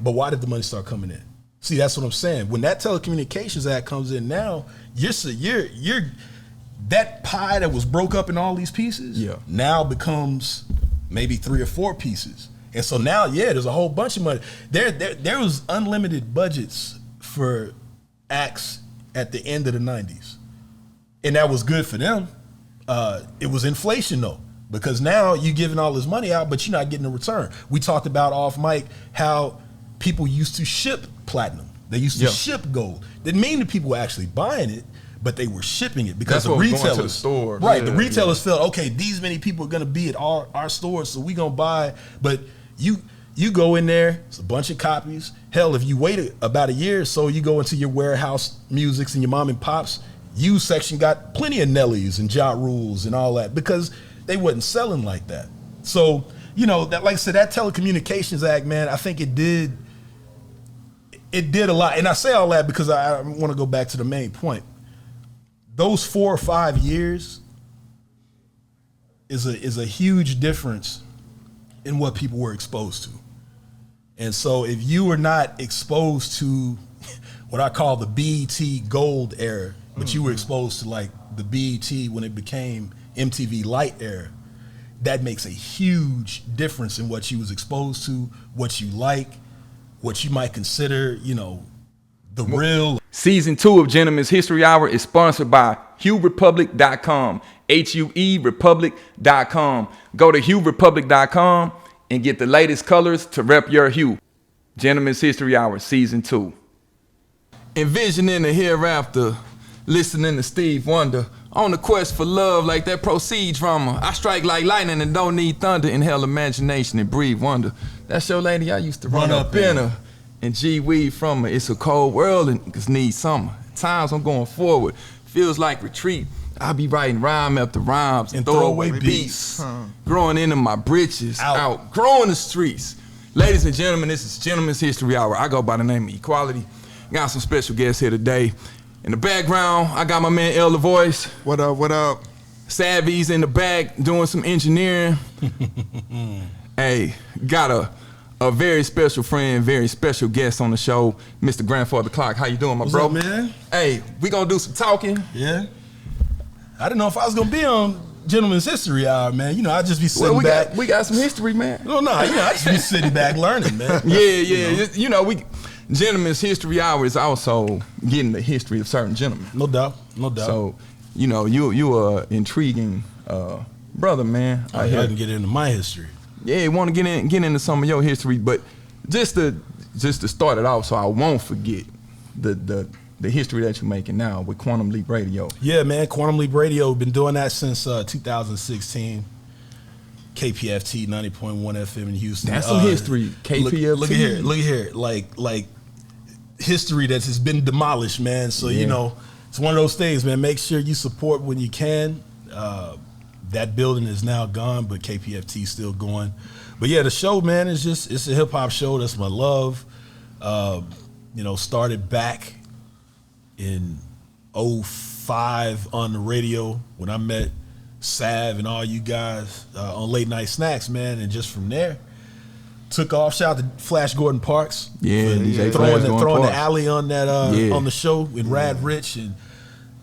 but why did the money start coming in? See, that's what I'm saying. When that Telecommunications Act comes in now, you're that pie that was broke up in all these pieces now becomes maybe 3 or 4 pieces. And so now, there's a whole bunch of money. There was unlimited budgets for acts at the end of the 90s. And that was good for them. It was inflation though, because now you're giving all this money out, but you're not getting a return. We talked about off mic how people used to ship platinum. They used to ship gold. Didn't mean that people were actually buying it, but they were shipping it because the retailers, going to the store. Right, the retailers felt, okay, these many people are going to be at our stores, so we going to buy. But you go in there, it's a bunch of copies. Hell, if you wait about a year or so, you go into your warehouse musics and your mom and pops used section got plenty of Nellies and Ja Rules and all that because they wasn't selling like that. So, that, like I said, that Telecommunications Act, man, I think it did a lot. And I say all that because I want to go back to the main point. Those 4 or 5 years is a huge difference in what people were exposed to. And so if you were not exposed to what I call the BET gold era, but you were exposed to like the BET when it became MTV Light era, that makes a huge difference in what you was exposed to, what you like, what you might consider, the real. Season 2 of Gentleman's History Hour is sponsored by HueRepublic.com, HUERepublic.com. Go to HueRepublic.com and get the latest colors to rep your hue. Gentleman's History Hour, Season 2. Envisioning the hereafter, listening to Steve Wonder. On the quest for love like that Proceed drama. I strike like lightning and don't need thunder. Inhale imagination and breathe wonder. That's your lady I used to run up in her. And G-weed from her. It's a cold world and niggas need summer. At times I'm going forward. Feels like retreat. I be writing rhyme after rhymes and throwaway beats. Growing into my britches. Outgrowing the streets. Ladies and gentlemen, this is Gentleman's History Hour. I go by the name of Equality. Got some special guests here today. In the background, I got my man El the Voice. What up, what up? Savvi's in the back doing some engineering. Hey, got a very special friend, very special guest on the show, Mr. Grandfather Cloc. How you doing, my bro? What's up, man? Hey, we gonna do some talking. Yeah. I didn't know if I was gonna be on Gentleman's History Hour, man. I just be sitting back. We got some history, man. No, I just be sitting back learning, man. Yeah. Gentleman's History Hour is also getting the history of certain gentlemen. No doubt. So, you are intriguing brother, man. I can get into my history. Yeah, want to get into some of your history, but just to start it off, so I won't forget the history that you're making now with Quantum Leap Radio. Yeah, man, Quantum Leap Radio, been doing that since 2016. KPFT 90.1 FM in Houston. That's some history. KPFT. Look at here. Like history that has been demolished, man. So it's one of those things, man. Make sure you support when you can. That building is now gone, but KPFT is still going. But yeah, the show, man, it's a hip hop show. That's my love. Started back in 2005 on the radio when I met Sav and all you guys on Late Night Snacks, man, and just from there took off. Shout out to Flash Gordon Parks, throwing the alley on that on the show with Rad Rich, and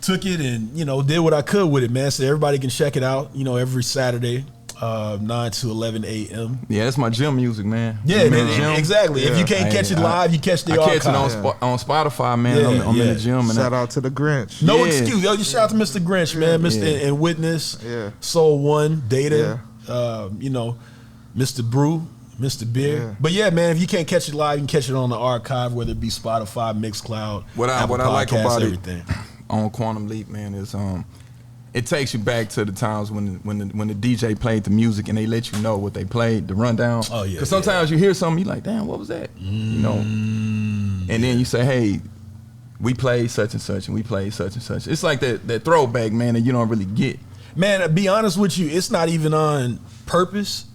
took it and did what I could with it, man. So everybody can check it out, every Saturday, 9 to 11 a.m. Yeah, that's my gym music, man. Yeah, man, exactly. Yeah. If you can't catch it live, you catch the archive. I catch it on Spotify, man. Yeah, I'm in the gym. Shout out to the Grinch. No excuse. Yo, shout out to Mr. Grinch, man. And Witness, Soul One, Data, Mr. Brew, Mr. Beer. Yeah. But yeah, man, if you can't catch it live, you can catch it on the archive, whether it be Spotify, Mixcloud, Apple Podcasts, like about everything. On Quantum Leap, man, is it takes you back to the times when the DJ played the music and they let you know what they played, the rundown. Oh yeah. Because sometimes you hear something, you like, damn, what was that? And then you say, hey, we played such and such, and we played such and such. It's like that throwback, man, that you don't really get. Man, to be honest with you, it's not even on purpose.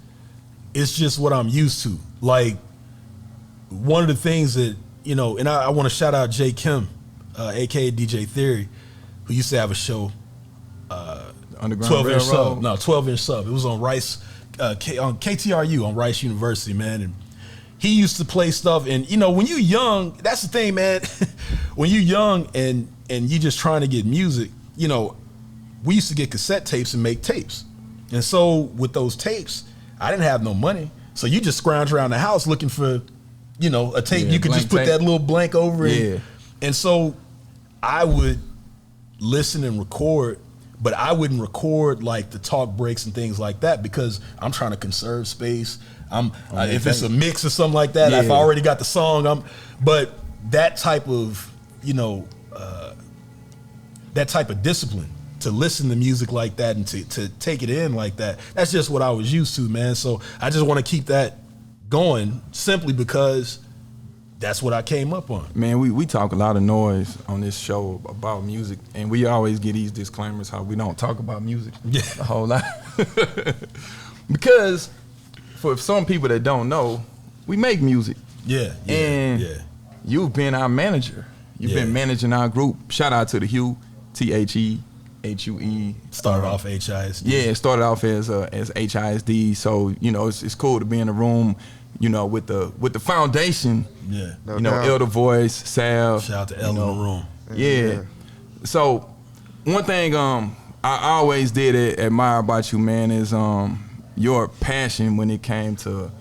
It's just what I'm used to. Like, one of the things that, and I want to shout out Jay Kim, a.k.a. DJ Theory, who used to have a show, Underground 12-inch Railroad. sub. It was on Rice, on KTRU, on Rice University, man. And he used to play stuff, and you know, when you young, that's the thing, man. When you young and you just trying to get music, you know, we used to get cassette tapes and make tapes. And so with those tapes, I didn't have no money. So you just scrounge around the house looking for, you know, a tape. You could just put tape. That little blank over it. And so I would listen and record, but I wouldn't record like the talk breaks and things like that because I'm trying to conserve space. If it's a mix or something like that, if I already got the song, but that type of, you know, that type of discipline to listen to music like that and to take it in like that, that's just what I was used to, man. So I just want to keep that going simply because that's what I came up on. Man, we talk a lot of noise on this show about music, and we always get these disclaimers how we don't talk about music a whole lot. Because for some people that don't know, we make music. And you've been our manager. You've been managing our group. Shout out to the Hugh, THEHUE. Started off HISD. Yeah, it started off as HISD. So, you know, it's cool to be in the room, you know, with the foundation. Yeah. No you know, doubt. Elder Voice, Sav. Shout out to El in the room. Yeah. So one thing I always did admire about you, man, is your passion when it came to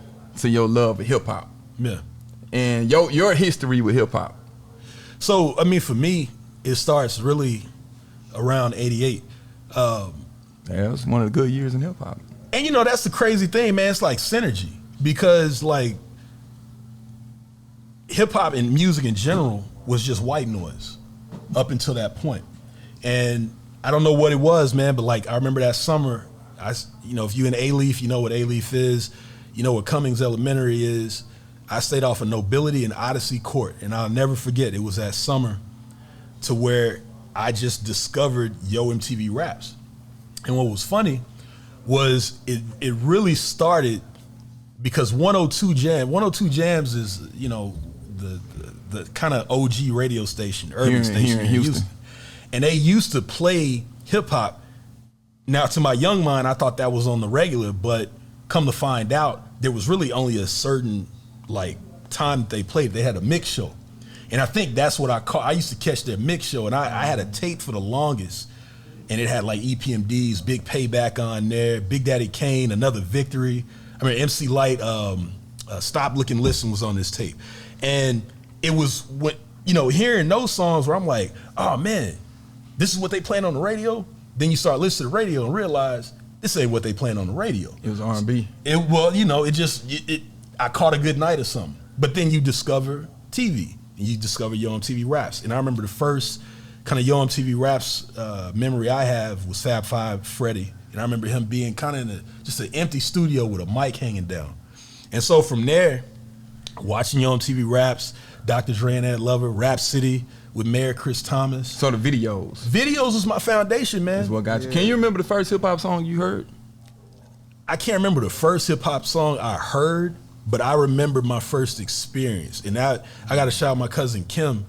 your love of hip hop. Yeah. And your history with hip hop. So, I mean, for me, it starts really around 88. Yeah, it was one of the good years in hip hop. And you know, that's the crazy thing, man. It's like synergy because like hip hop and music in general was just white noise up until that point. And I don't know what it was, man, but like I remember that summer, you know, if you in A-Leaf, you know what A-Leaf is, you know what Cummings Elementary is. I stayed off of Nobility and Odyssey Court, and I'll never forget, it was that summer to where I just discovered Yo MTV Raps. And what was funny was it really started because 102 Jams is, you know, the kind of OG radio station, urban station here in Houston. And they used to play hip hop. Now, to my young mind, I thought that was on the regular, but come to find out, there was really only a certain like time that they played. They had a mix show. And I think that's what I used to catch their mix show, and I had a tape for the longest, and it had like EPMD's Big Payback on there, Big Daddy Kane, Another Victory. I mean, MC Light, Stop, Look, and Listen was on this tape. And it was, when, you know, hearing those songs where I'm like, oh man, this is what they playing on the radio? Then you start listening to the radio and realize this ain't what they playing on the radio. It was R&B. Well, you know, I caught a good night or something. But then you discover TV. And you discover Yo MTV Raps. And I remember the first kind of Yo MTV Raps memory I have was Fab Five Freddy. And I remember him being kind of in just an empty studio with a mic hanging down. And so from there, watching Yo MTV Raps, Dr. Dre and Ed Lover, Rap City with Mayor Chris Thomas. So the videos. Videos was my foundation, man. That's what got you. Can you remember the first hip hop song you heard? I can't remember the first hip hop song I heard, but I remember my first experience. And I got to shout out my cousin Kim.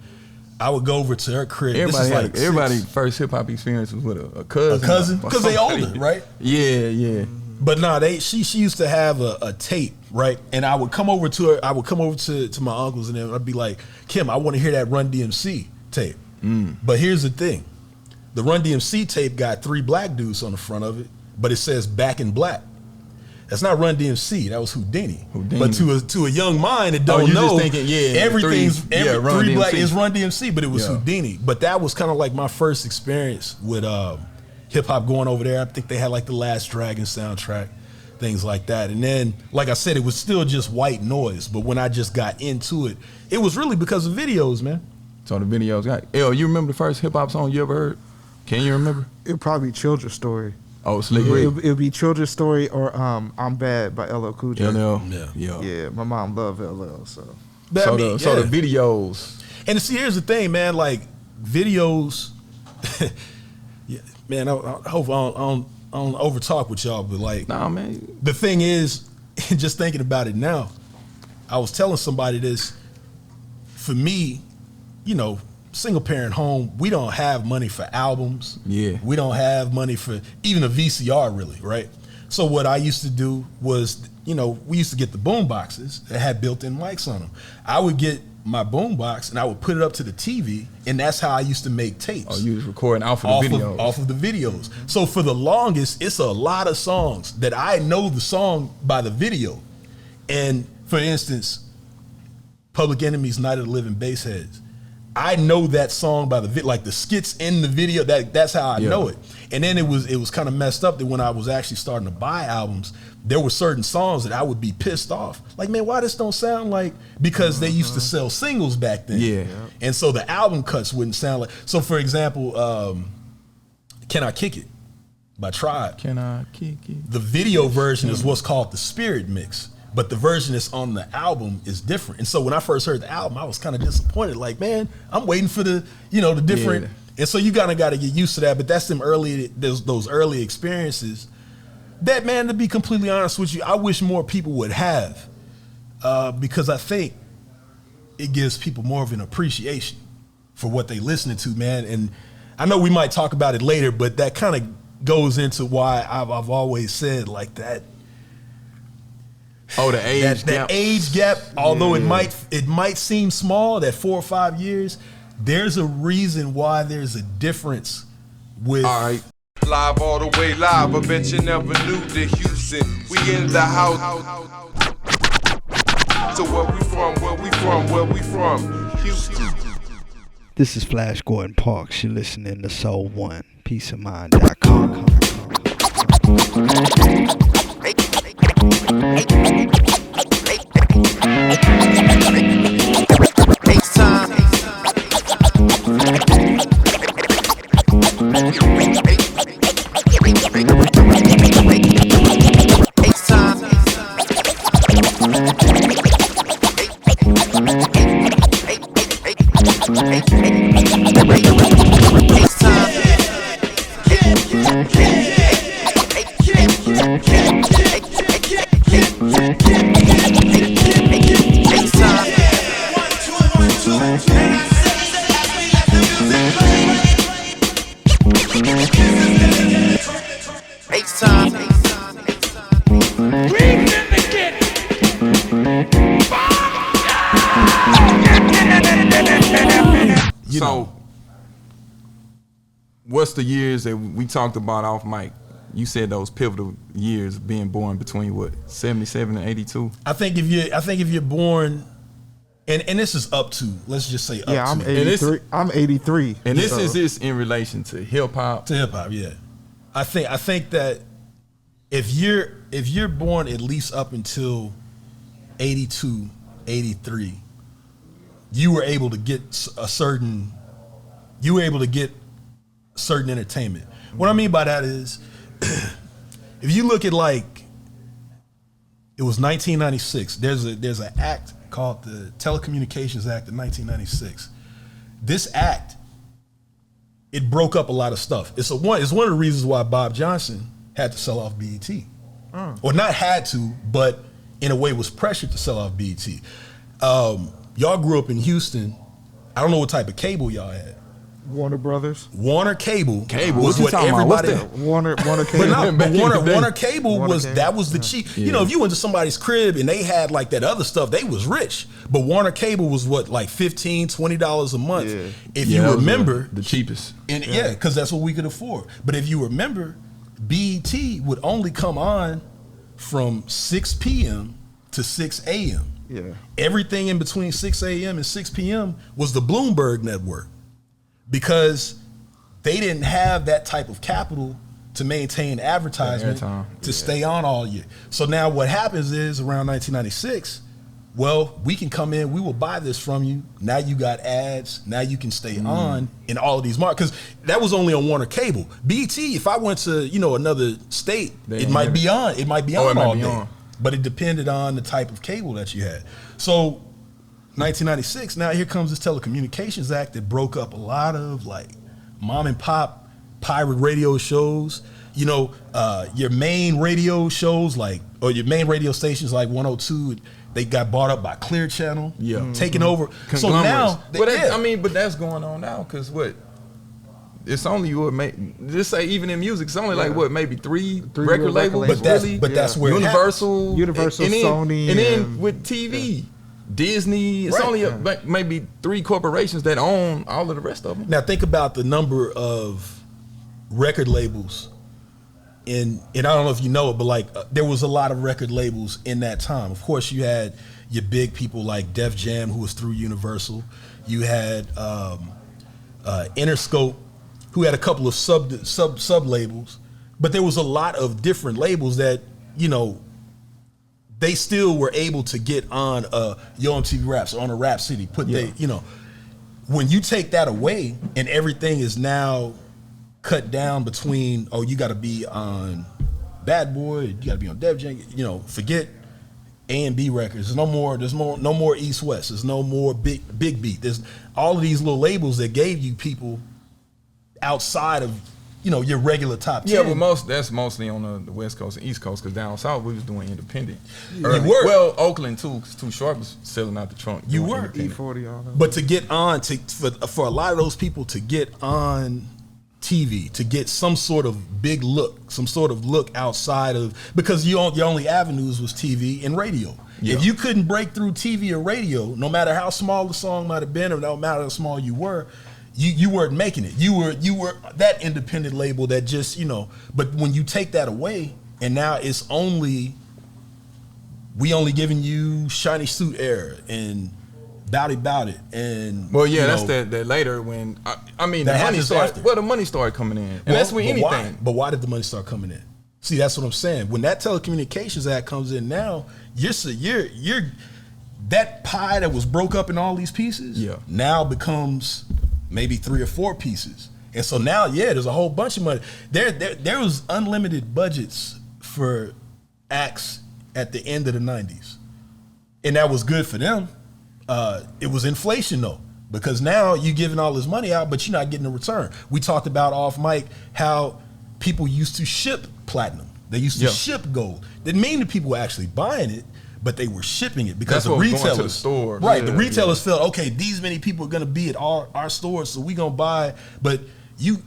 I would go over to her crib. Everybody's first hip hop experience was with a cousin. A cousin? Because they older, right? Yeah. But no, she used to have a tape, right? And I would come over to her. I would come over to my uncles, and then I'd be like, Kim, I want to hear that Run DMC tape. But here's the thing. The Run DMC tape got 3 black dudes on the front of it, but it says Back in Black. That's not Run DMC. That was Houdini. But to a young mind that don't know, just thinking, three black is Run DMC, but it was Houdini. But that was kind of like my first experience with hip hop going over there. I think they had like the Last Dragon soundtrack, things like that. And then, like I said, it was still just white noise. But when I just got into it, it was really because of videos, man. So the videos got. You remember the first hip hop song you ever heard? Can you remember? It'd probably be Children's Story. Oh, Slick Rick. It'll be Children's Story or I'm Bad by LL Cool J. LL. Yeah, my mom loved LL, so. The videos. And see, here's the thing, man. Like videos, man. I hope I don't over talk with y'all, but like, nah, man. The thing is, just thinking about it now, I was telling somebody this. For me, you know, single parent home, we don't have money for albums. Yeah. We don't have money for even a VCR, really, right? So what I used to do was you know, we used to get the boom boxes that had built-in mics on them. I would get my boom box and I would put it up to the TV, and that's how I used to make tapes. Oh, you was recording off of the videos. Off of the videos. So for the longest, it's a lot of songs that I know the song by the video. And for instance, Public Enemy's Night of the Living Bassheads. I know that song by the like the skits in the video. That's how I know it. And then it was kind of messed up that when I was actually starting to buy albums, there were certain songs that I would be pissed off. Like, man, why this don't sound like, because they used to sell singles back then. Yeah. And so the album cuts wouldn't sound like, so for example, Can I Kick It by Tribe. Can I kick it? The video version is what's called the Spirit Mix, but the version that's on the album is different. And so when I first heard the album, I was kind of disappointed. Like, man, I'm waiting for the, you know, the different. Yeah. And so you kind of got to get used to that. But that's those early experiences that, man, to be completely honest with you, I wish more people would have, because I think it gives people more of an appreciation for what they listening to, man. And I know we might talk about it later, but that kind of goes into why I've always said like that. Oh, the age gap. That age gap, although it might seem small, that 4 or 5 years, there's a reason why there's a difference with. All right. Live all the way live. I bet you never knew that Houston. We in the house. So where we from? Houston. This is Flash Gordon Parks. You're listening to Soul One. PeaceOfMind.com. So, what's the years that we talked about off mic? You said those pivotal years being born between what, 77 and 82? I think if you're born, and this is up to, let's just say up to. Yeah, I'm 83. I'm 83. And this is in relation to hip hop. To hip hop, yeah. I think that if you're born at least up until 82, 83, you were able to get certain entertainment. What I mean by that is, if you look at, like, it was 1996. There's an act called the Telecommunications Act of 1996. This act, it broke up a lot of stuff. It's one of the reasons why Bob Johnson had to sell off BET. Or not had to, but in a way was pressured to sell off BET. Y'all grew up in Houston. I don't know what type of cable y'all had. Warner Brothers. Warner Cable. Was what everybody. Warner Cable. But Warner Cable was the cheap. Yeah. You know, if you went to somebody's crib and they had like that other stuff, they was rich. But Warner Cable was what, like $15, $20 a month. Yeah. If you remember, the cheapest. And because that's what we could afford. But if you remember, BET would only come on from 6 p.m. to 6 a.m. Yeah. Everything in between 6 a.m. and 6 p.m. was the Bloomberg network, because they didn't have that type of capital to maintain advertisement to stay on all year. So now what happens is, around 1996, well, we can come in, we will buy this from you. Now you got ads. Now you can stay on in all of these markets, because that was only on Warner Cable. BET, if I went to another state, it might be on. It might be on all day. But it depended on the type of cable that you had. So 1996, now here comes this Telecommunications Act that broke up a lot of like mom and pop pirate radio shows. You know, your main radio shows or your main radio stations like 102, they got bought up by Clear Channel, taking over. So now, but that's going on now, because what? it's only what just say even in music, it's only like what maybe three record labels. But that's where Universal, Sony, and then with TV, Disney. It's only maybe 3 corporations that own all of the rest of them. Now think about the number of record labels, and I don't know if you know it, but like there was a lot of record labels in that time. Of course, you had your big people like Def Jam, who was through Universal. You had Interscope, who had a couple of sub labels, but there was a lot of different labels that, you know, they still were able to get on Yo MTV Raps or on a Rap City. You know, when you take that away and everything is now cut down between, oh, you got to be on Bad Boy, you got to be on Def Jam, you know, forget A&B records. There's no more East West. There's no more big beat. There's all of these little labels that gave you people outside of, you know, your regular top 10. Yeah, but that's mostly on the West Coast and East Coast, because down south we was doing independent. You were. Well, Oakland too, because Too Short was selling out the trunk. You were. E40 all that. But to get on, for a lot of those people to get on TV, to get some sort of big look, some sort of look outside of, because your only avenues was TV and radio. Yeah. If you couldn't break through TV or radio, no matter how small the song might have been, or no matter how small you were, you weren't making it. You were that independent label that just, you know. But when you take that away, and now it's we only giving you Shiny Suit Era and Bout It, and that's that later when I mean the money started. Well, the money started coming in, and that's with anything. But why did the money start coming in? See, that's what I'm saying. When that Telecommunications Act comes in now, you're that pie that was broke up in all these pieces now becomes maybe 3 or 4 pieces. And so now, there's a whole bunch of money. There was unlimited budgets for acts at the end of the 90s. And that was good for them. It was inflation though, because now you're giving all this money out, but you're not getting a return. We talked about off mic how people used to ship platinum. They used to ship gold. Didn't mean that people were actually buying it, but they were shipping it because the retailers, going to the store. Right? The retailers felt, okay, these many people are going to be at our stores, so we gonna buy. But you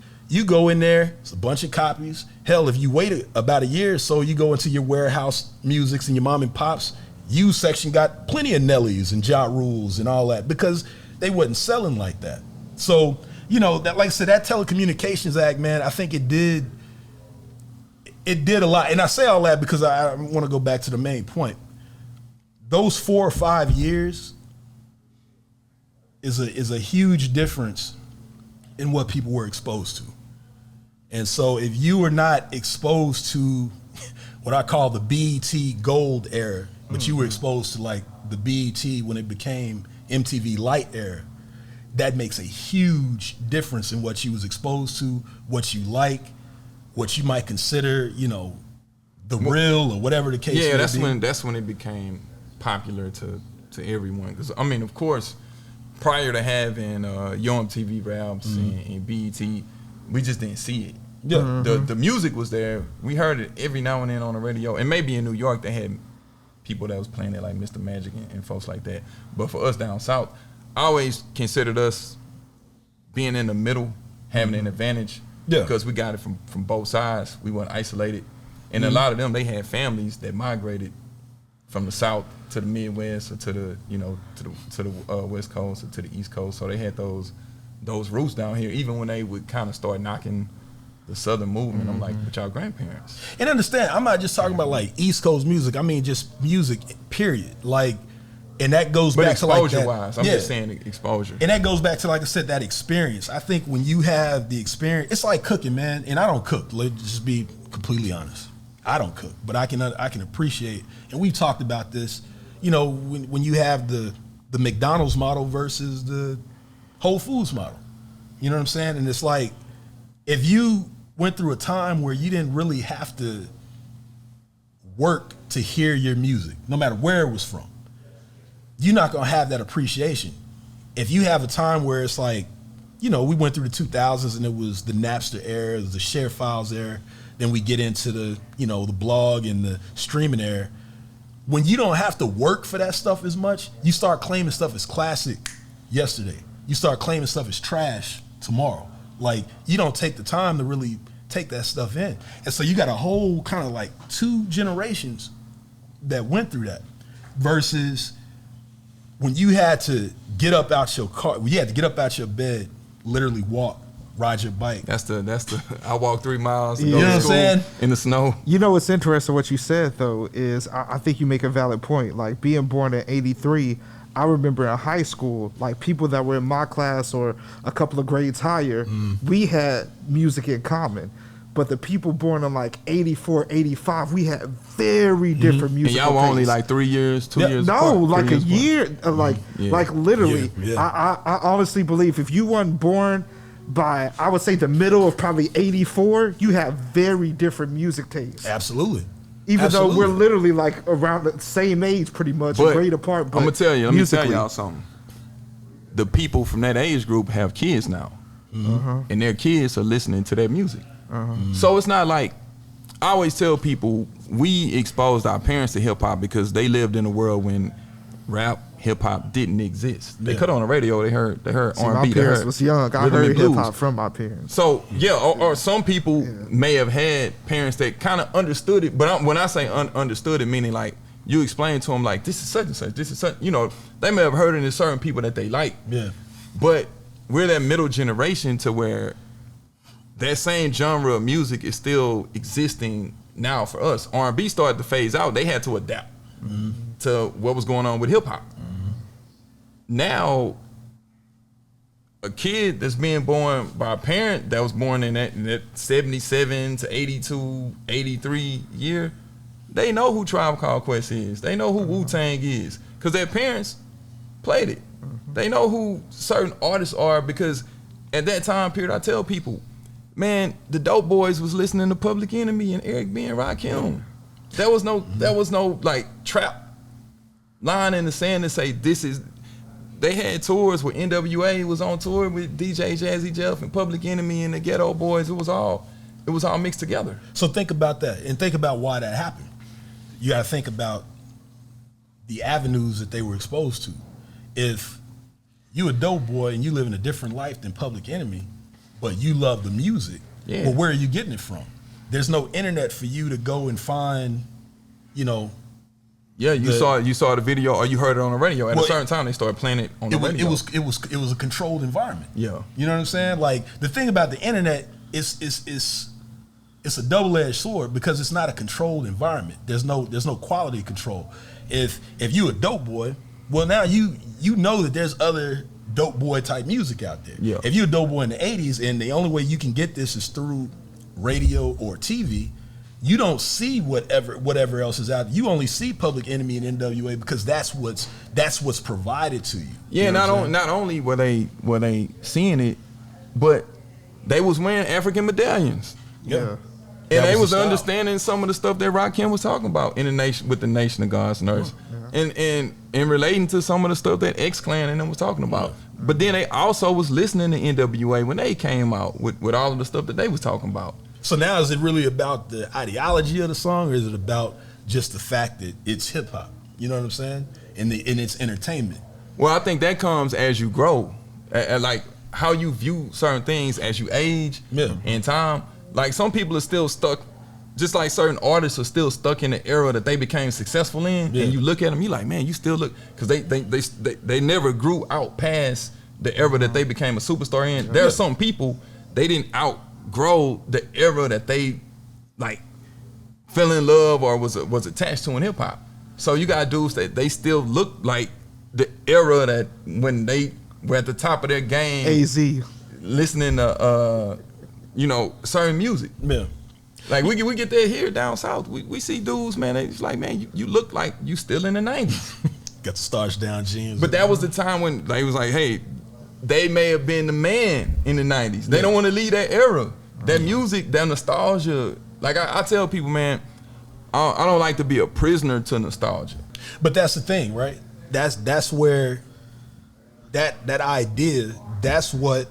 go in there, it's a bunch of copies. Hell, if you wait about a year or so, you go into your warehouse musics and your mom and pops used section got plenty of Nellies and Ja Rules and all that, because they wasn't selling like that. So, you know, that, like I said, that Telecommunications Act, man, I think it did a lot. And I say all that because I want to go back to the main point. Those 4 or 5 years is a huge difference in what people were exposed to. And so if you were not exposed to what I call the BET gold era, but you were exposed to like the BET when it became MTV Light era, that makes a huge difference in what you was exposed to, what you like, what you might consider, you know, the real or whatever the case may be. Yeah, that's when it became popular to everyone. Because I mean, of course, prior to having Yo MTV Raps and BET, we just didn't see it. Yeah, the music was there. We heard it every now and then on the radio, and maybe in New York they had people that was playing it like Mr. Magic and folks like that. But for us down south, I always considered us being in the middle, having an advantage, because we got it from both sides. We weren't isolated, and a lot of them, they had families that migrated from the south to the Midwest or to the West Coast or to the East Coast. So they had those roots down here, even when they would kind of start knocking the Southern movement. I'm like, but y'all grandparents. And understand, I'm not just talking about like East Coast music. I mean, just music, period. Like, and that goes back to like that. Exposure-wise, I'm just saying exposure. And that goes back to, like I said, that experience. I think when you have the experience, it's like cooking, man. And I don't cook. Let's just be completely honest. I don't cook, but I can appreciate. And we've talked about this. You know, when you have the McDonald's model versus the Whole Foods model. You know what I'm saying? And it's like, if you went through a time where you didn't really have to work to hear your music, no matter where it was from, you're not gonna have that appreciation. If you have a time where it's like, you know, we went through the 2000s and it was the Napster era, the share files era, then we get into the, you know, the blog and the streaming era. When you don't have to work for that stuff as much, you start claiming stuff as classic yesterday. You start claiming stuff as trash tomorrow. Like, you don't take the time to really take that stuff in. And so you got a whole kind of like 2 generations that went through that versus when you had to get up out your car, when you had to get up out your bed, literally walk, ride your bike. That's the I walk 3 miles to you go know to what I'm school saying? in the snow. You know what's interesting what you said though is I think you make a valid point. Like being born in '83, I remember in high school, like people that were in my class or a couple of grades higher, we had music in common. But the people born in like 84, 85, we had very different music. And y'all were only like 3 years, 2 years no, apart. like a 3 years year, apart. like literally. Yeah. I honestly believe if you weren't born by, I would say the middle of probably 84, you have very different music tastes. Absolutely. Even Absolutely. though we're literally like around the same age pretty much, a grade apart. But I'm gonna tell you, let me tell musically. y'all something. The people from that age group have kids now. And their kids are listening to that music. So it's not like, I always tell people, we exposed our parents to hip hop because they lived in a world when rap, hip hop didn't exist. They cut on the radio, they heard See, R&B. my parents was young. I rhythm and heard hip blues. hop from my parents. So yeah, or some people may have had parents that kind of understood it, but when I say understood it, meaning like you explain to them like this is such and such, this is such, you know, they may have heard it in certain people that they like. Yeah. But we're that middle generation to where that same genre of music is still existing now for us. R&B started to phase out. They had to adapt to what was going on with hip hop. Now, a kid that's being born by a parent that was born in that 77 to 82, 83 year, they know who Tribe Called Quest is. They know who Wu-Tang is because their parents played it. They know who certain artists are because at that time period, I tell people, man, the Dope Boys was listening to Public Enemy and Eric B. and Rakim. There was no like trap line in the sand to say this is. They had tours where NWA was on tour with DJ Jazzy Jeff and Public Enemy and the Ghetto Boys. It was all mixed together. So think about that and think about why that happened. You got to think about the avenues that they were exposed to. If you a dope boy and you live in a different life than Public Enemy, but you love the music, well, where are you getting it from? There's no internet for you to go and find, you know. Yeah, you saw the video or you heard it on the radio. At a certain time, they started playing it on the radio. It was a controlled environment. Yeah, you know what I'm saying. Like the thing about the internet is it's a double-edged sword because it's not a controlled environment. There's no quality control. If you a dope boy, well now you know that there's other dope boy type music out there. Yeah. If you're a dope boy in the 80s and the only way you can get this is through radio or TV, you don't see whatever else is out there. You only see Public Enemy and NWA because that's what's provided to you. Yeah, you know not only were they seeing it, but they was wearing African medallions. Yeah. And That they was the style. understanding some of the stuff that Rakim was talking about in the nation with the Nation of God's Nurse. And relating to some of the stuff that X-Clan and them was talking about. But then they also was listening to NWA when they came out with all of the stuff that they was talking about. So now is it really about the ideology of the song or is it about just the fact that it's hip hop? You know what I'm saying? And it's entertainment. Well, I think that comes as you grow. Like how you view certain things as you age in time. Like some people are still stuck, just like certain artists are still stuck in the era that they became successful in. And you look at them, you like, man, you still look, because they never grew out past the era that they became a superstar in. There are some people, they didn't outgrow the era that they like fell in love or was attached to in hip hop. So you got dudes that they still look like the era that when they were at the top of their game. AZ. Listening to certain music. Yeah. Like we get that here down south. We see dudes, man, it's like, man, you look like you still in the 90s. Got the starched down jeans. But that was the time when they was like, hey, they may have been the man in the 90s. They don't want to leave that era. That music, that nostalgia. Like I tell people, man, I don't like to be a prisoner to nostalgia. But that's the thing, right? That's where that idea, that's what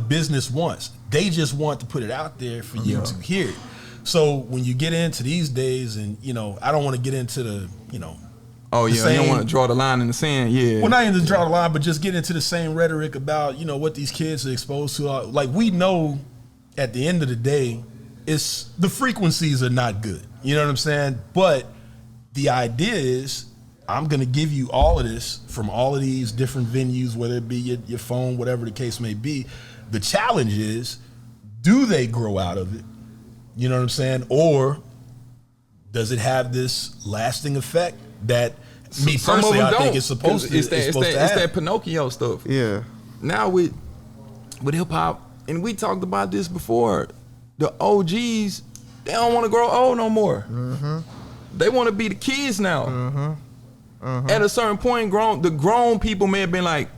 business wants. They just want to put it out there for you to hear it. So when you get into these days and, I don't want to get into the, Oh yeah, you don't want to draw the line in the sand. Yeah. Well, not even to draw the line, but just get into the same rhetoric about what these kids are exposed to. Like we know, at the end of the day, it's the frequencies are not good. You know what I'm saying? But the idea is, I'm gonna give you all of this from all of these different venues, whether it be your phone, whatever the case may be. The challenge is, do they grow out of it? You know what I'm saying? Or does it have this lasting effect that me personally I think it's supposed to? It's that Pinocchio stuff. Yeah. Now with hip hop, and we talked about this before, the OGs, they don't want to grow old no more. Mm-hmm. They want to be the kids now. Mm-hmm. Mm-hmm. At a certain point, the grown people may have been like,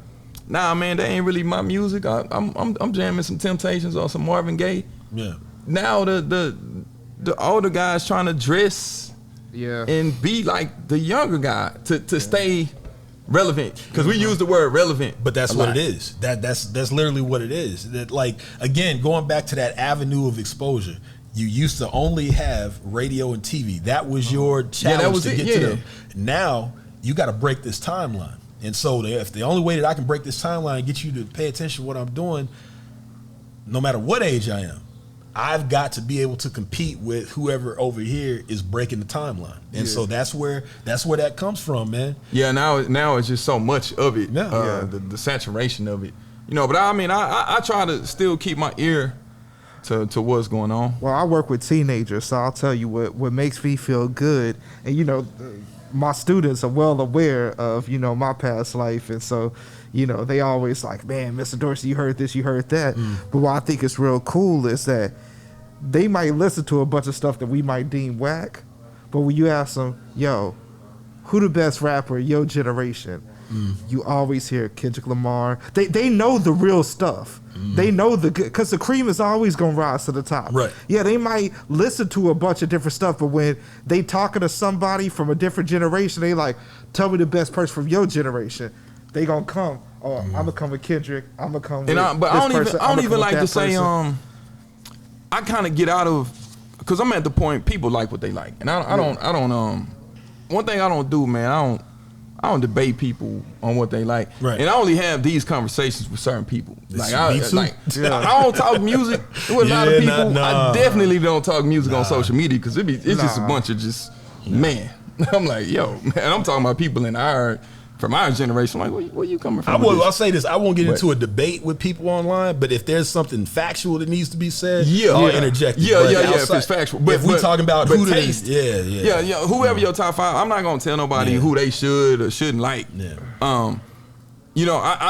nah, man, that ain't really my music. I'm jamming some Temptations or some Marvin Gaye. Yeah. Now the older guys trying to dress and be like the younger guy to stay relevant, because we use the word relevant, but that's what it is. That's literally what it is. That, like, again, going back to that avenue of exposure, you used to only have radio and TV. That was your challenge to get to them. Now you got to break this timeline, and so if the only way that I can break this timeline and get you to pay attention to what I'm doing, no matter what age I am, I've got to be able to compete with whoever over here is breaking the timeline. And so that's where that comes from, man. Yeah, now it's just so much of it. The saturation of it. But I mean, I try to still keep my ear to what's going on. Well, I work with teenagers, so I'll tell you what makes me feel good. And my students are well aware of my past life, and so they always like, man, Mr. Dorsey, you heard this, you heard that. But what I think is real cool is that they might listen to a bunch of stuff that we might deem whack, but when you ask them, yo, who the best rapper in your generation? You always hear Kendrick Lamar. They know the real stuff. They know the good, because the cream is always gonna rise to the top. Right. Yeah, they might listen to a bunch of different stuff, but when they talking to somebody from a different generation, they like, tell me the best person from your generation. They gonna come. Oh, I'm gonna come with Kendrick. I'm gonna come with but I don't even like to say I kind of get out of, because I'm at the point people like what they like, and I don't one thing I don't do, man, I don't debate people on what they like. Right. And I only have these conversations with certain people. Me too. I don't talk music with a lot of people. I definitely don't talk music on social media, because it's just a bunch of man. I'm like, yo, man, I'm talking about people from our generation. I'm like, where you coming from? I'll say this. I won't get into a debate with people online, but if there's something factual that needs to be said, I'll interject. If it's factual. But if we're talking about who taste, whoever your top five, I'm not gonna tell nobody who they should or shouldn't like. I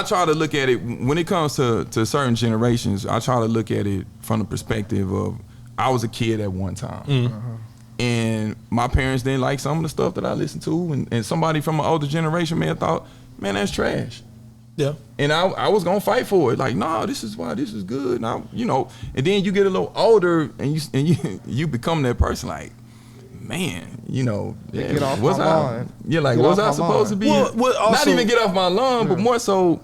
try to look at it when it comes to certain generations. I try to look at it from the perspective of, I was a kid at one time. And my parents didn't like some of the stuff that I listened to, and somebody from an older generation may have thought, man, that's trash. Yeah. And I was gonna fight for it. Like, no, this is why this is good. And and then you get a little older, and you become that person. Like, man, get off my lawn. Was I supposed to be? Not even get off my lawn, but more so,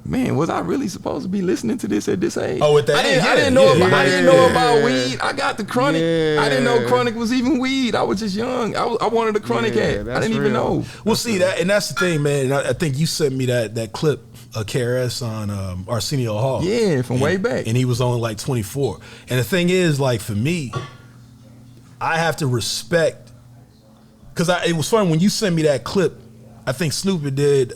man, was I really supposed to be listening to this at this age? Oh, at that age? I didn't know about weed. I got the chronic. I didn't know chronic was even weed. I was just young. I wanted a chronic hat. I didn't even know. Well, see, that's the thing, man. And I think you sent me that clip of KRS on Arsenio Hall. Yeah, from way back. And he was only like 24. And the thing is, like, for me, I have to respect, because it was fun when you sent me that clip. I think Snoop did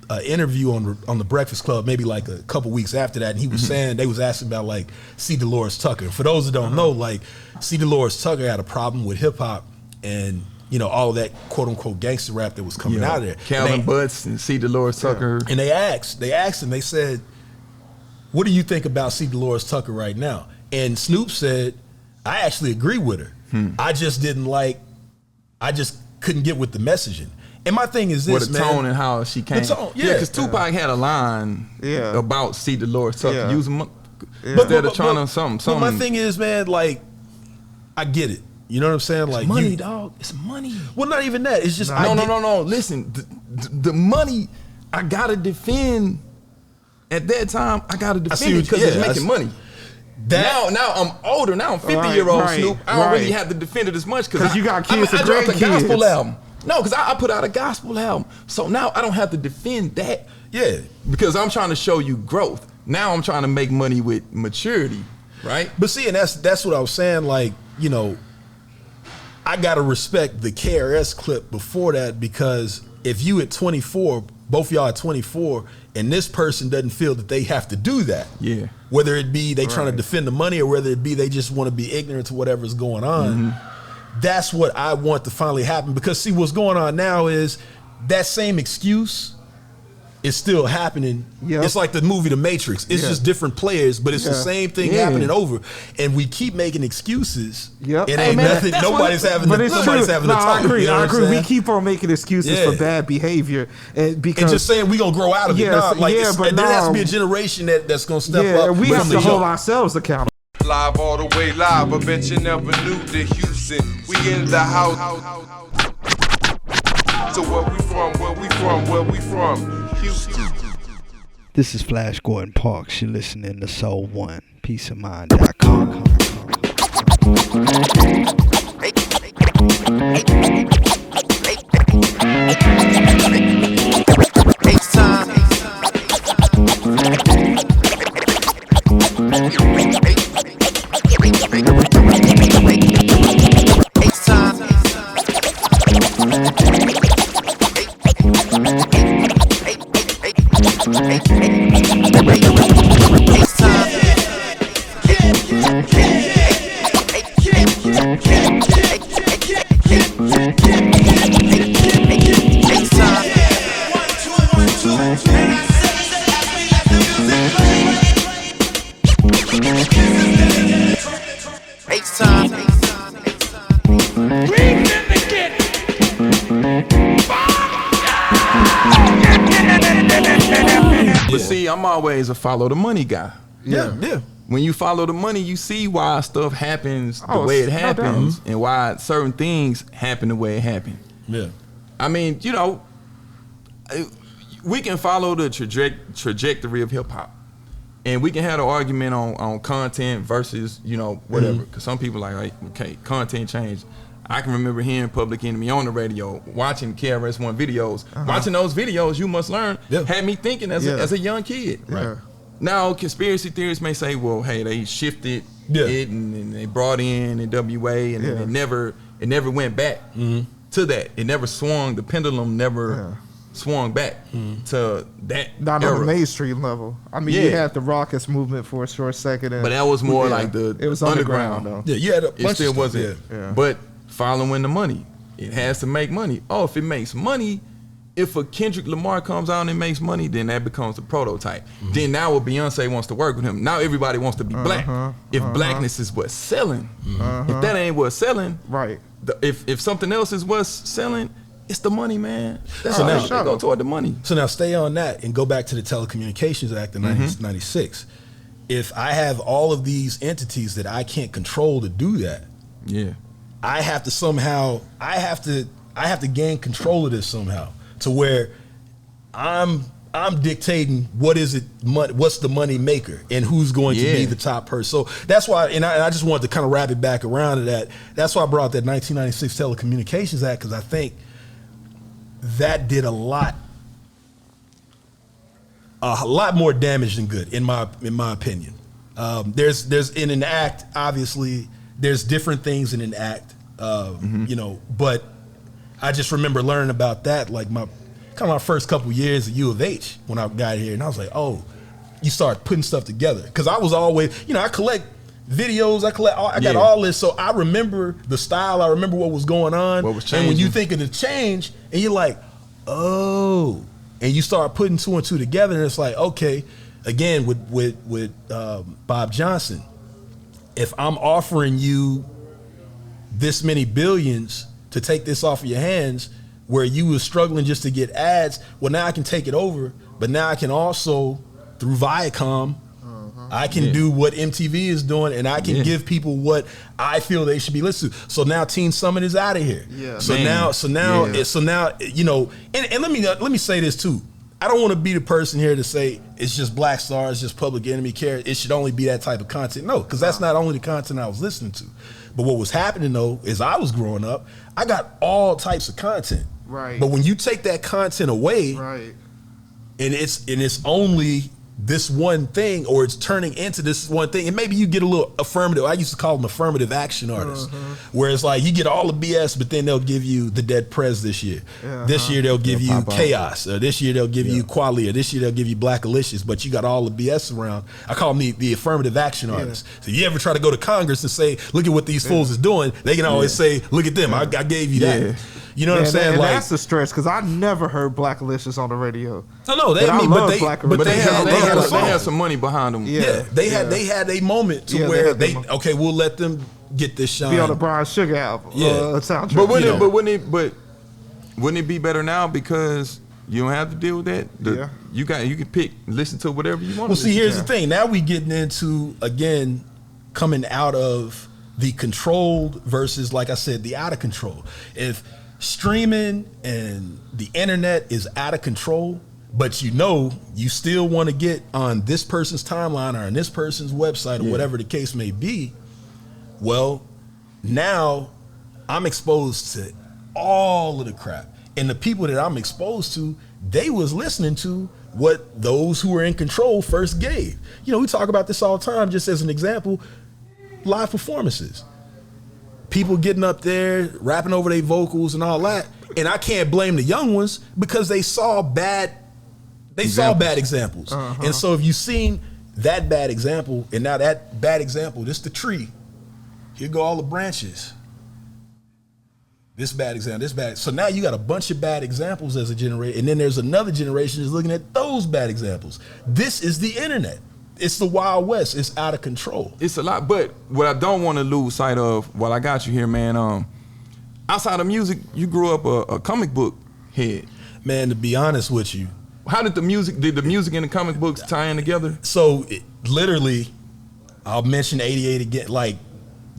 an interview on the Breakfast Club maybe like a couple weeks after that, and he was saying, they was asking about like C. Dolores Tucker. For those that don't know, like, C. Dolores Tucker had a problem with hip hop and all of that quote unquote gangster rap that was coming out of there. Calvin Butts and C. Dolores Tucker. And they asked him, they said, what do you think about C. Dolores Tucker right now? And Snoop said, I actually agree with her. I just couldn't get with the messaging. And my thing is this, the tone and how she came. Because Tupac had a line about C. Dolores Tucker using instead of trying to something. But my thing is, man, like, I get it. You know what I'm saying? It's like, money, dog. It's money. Well, not even that. It's just no. Listen, the money I gotta defend. At that time, I gotta defend it because it's making money. Now I'm older. Now I'm 50-year-old Snoop. I don't really have to defend it as much because you got kids and grandkids. I dropped a gospel album. No, because I put out a gospel album. So now I don't have to defend that. Yeah. Because I'm trying to show you growth. Now I'm trying to make money with maturity, right? But see, and that's what I was saying, like, you know, I gotta respect the KRS clip before that, because if you at 24, both y'all at 24, and this person doesn't feel that they have to do that. Yeah. Whether it be they trying to defend the money or whether it be they just want to be ignorant to whatever's going on. That's what I want to finally happen, because see, what's going on now is that same excuse is still happening. It's like the movie The Matrix. It's just different players, but it's the same thing happening over. And we keep making excuses. It ain't nothing. Nobody's having the talk. I agree. I agree. We keep on making excuses for bad behavior, and just saying we gonna grow out of it. But there has to be a generation that's gonna step up. And we have to hold ourselves accountable. Live all the way live. I bet you never knew that Houston. We in the house. So where we from? Houston. This is Flash Gordon Parks. You're listening to Soul One. PeaceOfMind.com. It's time. But see, I'm always a follow the money guy. Yeah. When you follow the money, you see why stuff happens the way it happens, and why certain things happen the way it happened. Yeah. I mean, you know, we can follow the trajectory of hip hop, and we can have an argument on content versus, you know, whatever. Because some people are like, okay, content changed. I can remember hearing Public Enemy on the radio, watching KRS-One videos. Watching those videos, You Must Learn, had me thinking as a young kid. Right. Now, conspiracy theorists may say, well, hey, they shifted it and they brought in NWA, and it never went back to that. It never swung. The pendulum never swung back to that. Not era. on the mainstream level. I mean, you had the Raucous movement for a short second, but that was more like the it was underground though. Yeah, you had a bunch it still of stuff, wasn't. But following the money, it has to make money. Oh, if it makes money, if a Kendrick Lamar comes out and makes money, then that becomes the prototype. Then now what Beyonce wants to work with him. Now everybody wants to be black. If blackness is what's selling, if that ain't what's selling, right? If something else is what's selling, it's the money, man. That's So now they go toward the money. So now stay on that and go back to the Telecommunications Act of 1996. If I have all of these entities that I can't control to do that, I have to somehow, I have to gain control of this somehow, to where I'm dictating what's the money maker and who's going to be the top person. So that's why, and I just wanted to kind of wrap it back around to that. That's why I brought that 1996 Telecommunications Act, because I think that did a lot more damage than good in my opinion. There's in an act, obviously there's different things in an act, you know, but I just remember learning about that like my first couple years at U of H when I got here, and I was like, oh, you start putting stuff together, because I was always, you know, I collect videos, I got all this, so I remember the style, I remember what was going on, what was changing. And when you think of the change, and you're like, oh, and you start putting two and two together, and it's like, okay, again with Bob Johnson, if I'm offering you this many billions to take this off of your hands, where you was struggling just to get ads, well, now I can take it over, but now I can also, through Viacom, I can do what MTV is doing, and I can give people what I feel they should be listening to. So now Teen Summit is out of here. So now, you know, and let me say this too. I don't want to be the person here to say it's just Black Star, it's just Public Enemy, it should only be that type of content. No, because that's not only the content I was listening to. But what was happening though is I was growing up, I got all types of content. Right. But when you take that content away, Right. and it's only this one thing, or it's turning into this one thing, and maybe you get a little affirmative. I used to call them affirmative action artists, where it's like you get all the BS, but then they'll give you the Dead Prez this year. This year they'll give you Chaos, or this year they'll give you Qualia, or this year they'll give you Black Alicious, but you got all the BS around. I call them the affirmative action artists. So you ever try to go to Congress and say, look at what these fools is doing, they can always say, look at them, I gave you that. You know what I'm saying? And like, that's the stretch, because I never heard Black Alicious on the radio. No, they had some money behind them. They had a moment to where they we'll let them get this shine. Be on the Brian Sugar album. Soundtrack. But wouldn't it be better now because you don't have to deal with that? You can pick, listen to whatever you want. Well, see, here's the thing. Now we getting into, again, coming out of the controlled versus, like I said, the out of control. If streaming and the internet is out of control, but you still want to get on this person's timeline or on this person's website or whatever the case may be, well, now I'm exposed to all of the crap. And the people that I'm exposed to, they was listening to what those who were in control first gave. We talk about this all the time, just as an example, live performances. People getting up there, rapping over their vocals and all that. And I can't blame the young ones because they saw bad examples. And so if you've seen that bad example, and now that bad example, this the tree, here go all the branches. This bad example, this bad. So now you got a bunch of bad examples as a generation, and then there's another generation that's looking at those bad examples. This is the internet. It's the Wild West. It's out of control. It's a lot, but what I don't want to lose sight of while I got you here, man, outside of music, you grew up a comic book head. Man, to be honest with you, how did the music and the comic books tie in together? So literally, I'll mention 88 again, like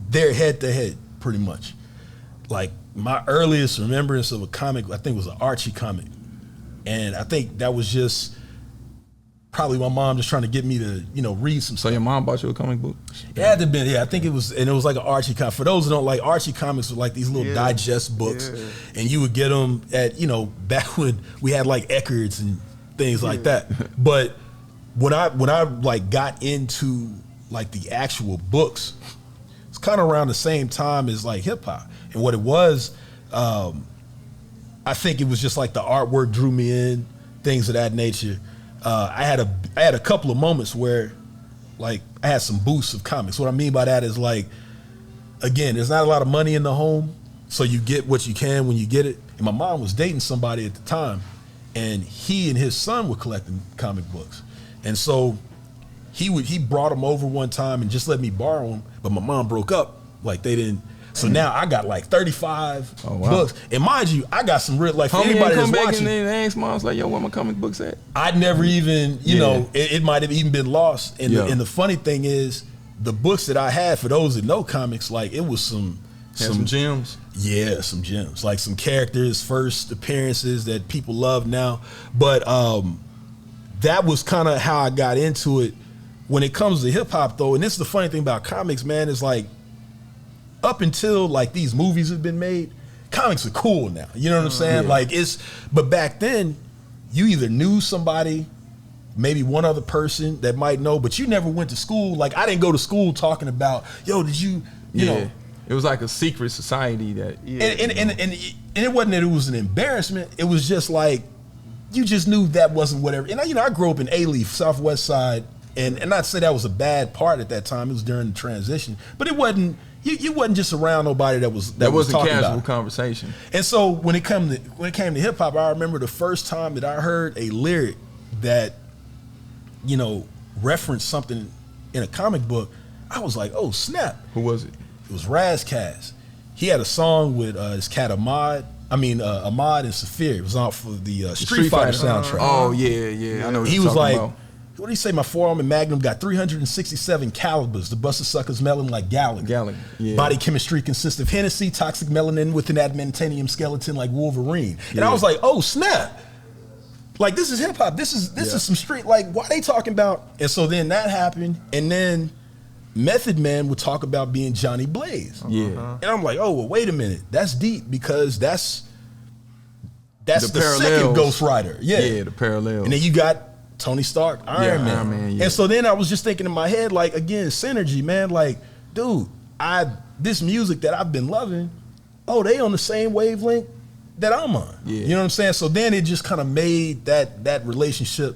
they're head to head pretty much. Like my earliest remembrance of a comic, I think, was an Archie comic. And I think that was just probably my mom just trying to get me to, read some stuff. So your mom bought you a comic book? It had to have been, I think it was, and it was like an Archie comic. For those who don't like, Archie comics were like these little digest books. And you would get them at, back when we had like Eckards and things like that. But when I like got into like the actual books, it's kind of around the same time as like hip hop. And what it was, I think it was just like the artwork drew me in, things of that nature. I had a couple of moments where like I had some boosts of comics. What I mean by that is like, again, there's not a lot of money in the home, so you get what you can when you get it. And my mom was dating somebody at the time, and he and his son were collecting comic books. And so he brought them over one time and just let me borrow them, but my mom broke up. Like they didn't. So now I got like 35 books. And mind you, I got some real, like for anybody that's watching. And they ask moms like, yo, where my comic books at? I'd never even, it might have even been lost. And, and the funny thing is, the books that I had, for those that know comics, like it was some gems. Yeah, some gems. Like some characters' first appearances that people love now. But that was kind of how I got into it. When it comes to hip hop though, and this is the funny thing about comics, man, is like, up until like these movies have been made, comics are cool now. You know what I'm saying? Like but back then, you either knew somebody, maybe one other person that might know, but you never went to school. Like I didn't go to school talking about, yo, did you know? It was like a secret society that. And it wasn't that it was an embarrassment. It was just like, you just knew that wasn't whatever. And I grew up in A-Leaf, Southwest Side, and not to say that was a bad part at that time. It was during the transition, but it wasn't. You wasn't just around nobody that was talking casual about conversation. And so when it came to hip hop, I remember the first time that I heard a lyric that referenced something in a comic book. I was like, oh snap! Who was it? It was Razkaz. He had a song with his cat Ahmad. Ahmad and Saphir. It was out for the Street Fighter soundtrack. Oh yeah. I know what he you're was like. about. What do you say? My forearm and Magnum got 367 calibers. The busted suckers melon like Gallagher. Yeah. Body chemistry consists of Hennessy, toxic melanin with an adamantium skeleton like Wolverine. And I was like, oh snap! Like this is hip hop. This is some street. Like why they talking about? And so then that happened, and then Method Man would talk about being Johnny Blaze. Yeah. And I'm like, oh well, wait a minute. That's deep because that's That's the second Ghost Rider. Yeah, the parallels. And then you got Tony Stark, Iron Man. Yeah. And so then I was just thinking in my head, like, again, synergy, man. Like, dude, this music that I've been loving, they on the same wavelength that I'm on. Yeah. You know what I'm saying? So then it just kind of made that relationship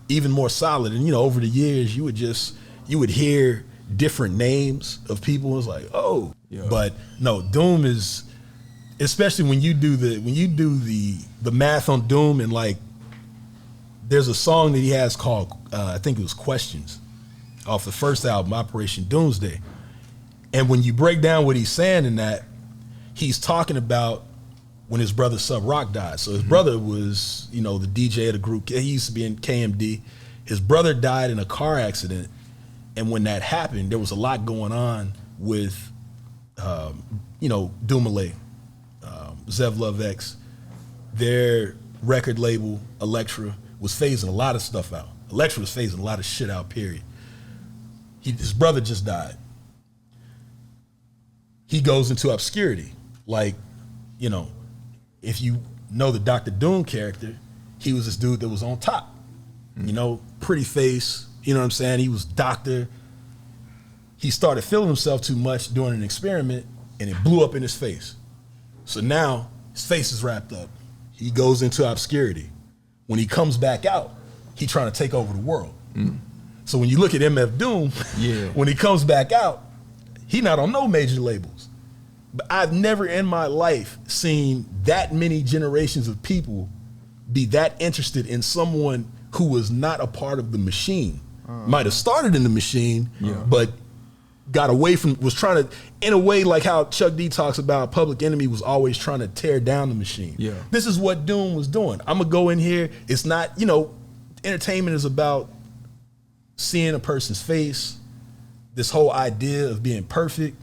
even more solid. And, over the years, you would hear different names of people. It was like, but no, Doom is, especially when you do the math on Doom, and like, there's a song that he has called, I think it was Questions, off the first album, Operation Doomsday. And when you break down what he's saying in that, he's talking about when his brother Sub Rock died. So his brother was, the DJ of the group. He used to be in KMD. His brother died in a car accident. And when that happened, there was a lot going on with, Doomale, Zev Love X, their record label, Elektra, was phasing a lot of stuff out. Elektra was phasing a lot of shit out, period. His brother just died. He goes into obscurity. Like, if you know the Dr. Doom character, he was this dude that was on top. Pretty face, you know what I'm saying? He was doctor. He started feeling himself too much doing an experiment, and it blew up in his face. So now his face is wrapped up. He goes into obscurity. When he comes back out, he's trying to take over the world. So when you look at MF Doom, when he comes back out, he not on no major labels. But I've never in my life seen that many generations of people be that interested in someone who was not a part of the machine. Might have started in the machine, but got away from, was trying to, in a way like how Chuck D talks about Public Enemy was always trying to tear down the machine. This is what Doom was doing. I'm gonna go in here. It's not, entertainment is about seeing a person's face, this whole idea of being perfect.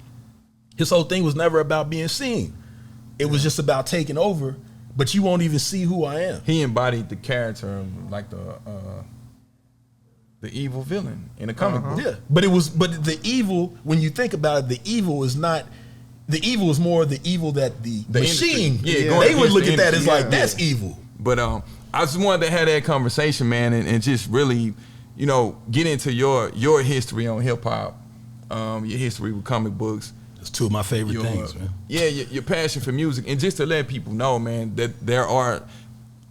His whole thing was never about being seen. It was just about taking over, but you won't even see who I am. He embodied the character of like the evil villain in a comic book. Yeah, but the evil, when you think about it, the evil is more the evil that the machine. They would look at that as like, that's evil. But I just wanted to have that conversation, man, and just really, get into your history on hip hop, your history with comic books. It's two of my favorite things, man. Yeah, your passion for music, and just to let people know, man, that there are.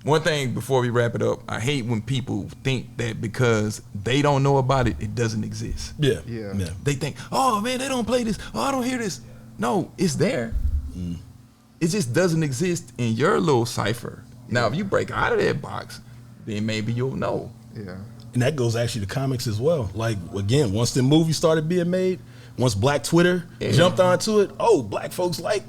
One thing before we wrap it up, I hate when people think that because they don't know about it, it doesn't exist. Yeah. They think, oh man, they don't play this. Oh, I don't hear this. No, it's there. It just doesn't exist in your little cipher. Now, if you break out of that box, then maybe you'll know. Yeah. And that goes actually to comics as well. Like, again, once the movie started being made, once Black Twitter jumped onto it, black folks like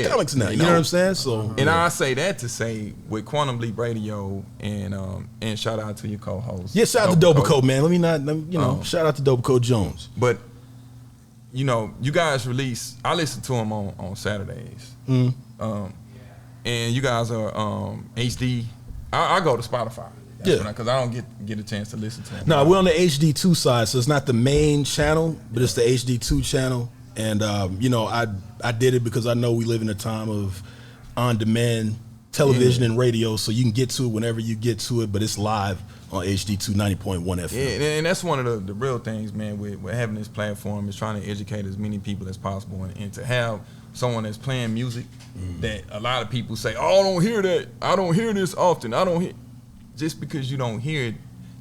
comics now. You know what I'm saying? So, and I say that to say with Quantum Leap Radio and shout out to your co-host. Yeah, shout out to Dobaco, man. Let me shout out to Dobaco Jones. But you guys release. I listen to them on Saturdays. And you guys are HD. I go to Spotify. Because I don't get a chance to listen to them. No, we're on the HD2 side, so it's not the main channel, but it's the HD2 channel. And I did it because I know we live in a time of on-demand television and radio, so you can get to it whenever you get to it, but it's live on HD2 90.1 FM. Yeah, and that's one of the real things, man, with having this platform is trying to educate as many people as possible, and to have someone that's playing music that a lot of people say, oh, I don't hear that. I don't hear this often. I don't hear. Just because you don't hear it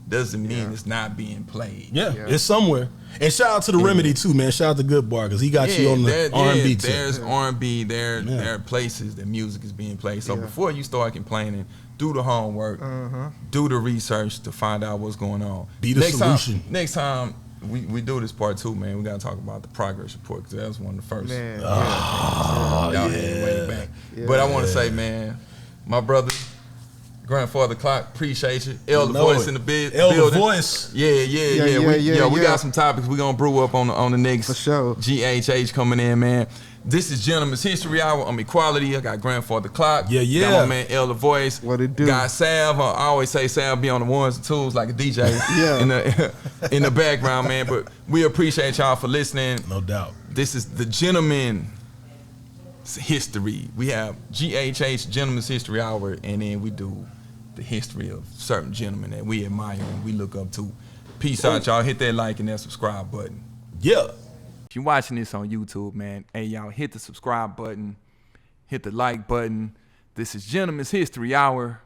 doesn't mean it's not being played. Yeah, it's somewhere. And shout out to the Remedy too, man. Shout out to Good Bar because he got you on the R&B tip. There's R&B. There are places that music is being played. So before you start complaining, do the homework, do the research to find out what's going on. Be the solution. Next time we do this part 2, man, we got to talk about the progress report because that was one of the first. Man, y'all had way back. But I want to say, man, my brother, Grandfather Cloc, appreciate you. Elder Voice in the building. Elder Voice. Yeah. We got some topics we gonna brew up on the next for sure. GHH coming in, man. This is Gentleman's History Hour. I'm Equality. I got Grandfather Cloc. Yeah. Got my man Elder Voice. What it do? Got Sav. I always say Sav be on the ones and twos like a DJ in the background, man. But we appreciate y'all for listening. No doubt. This is the Gentleman's history. We have GHH, Gentleman's History Hour, and then we do the history of certain gentlemen that we admire and we look up to. Peace out, y'all. Hit that like and that subscribe button. Yeah. If you're watching this on YouTube, man, hey, y'all, hit the subscribe button, hit the like button. This is Gentleman's History Hour.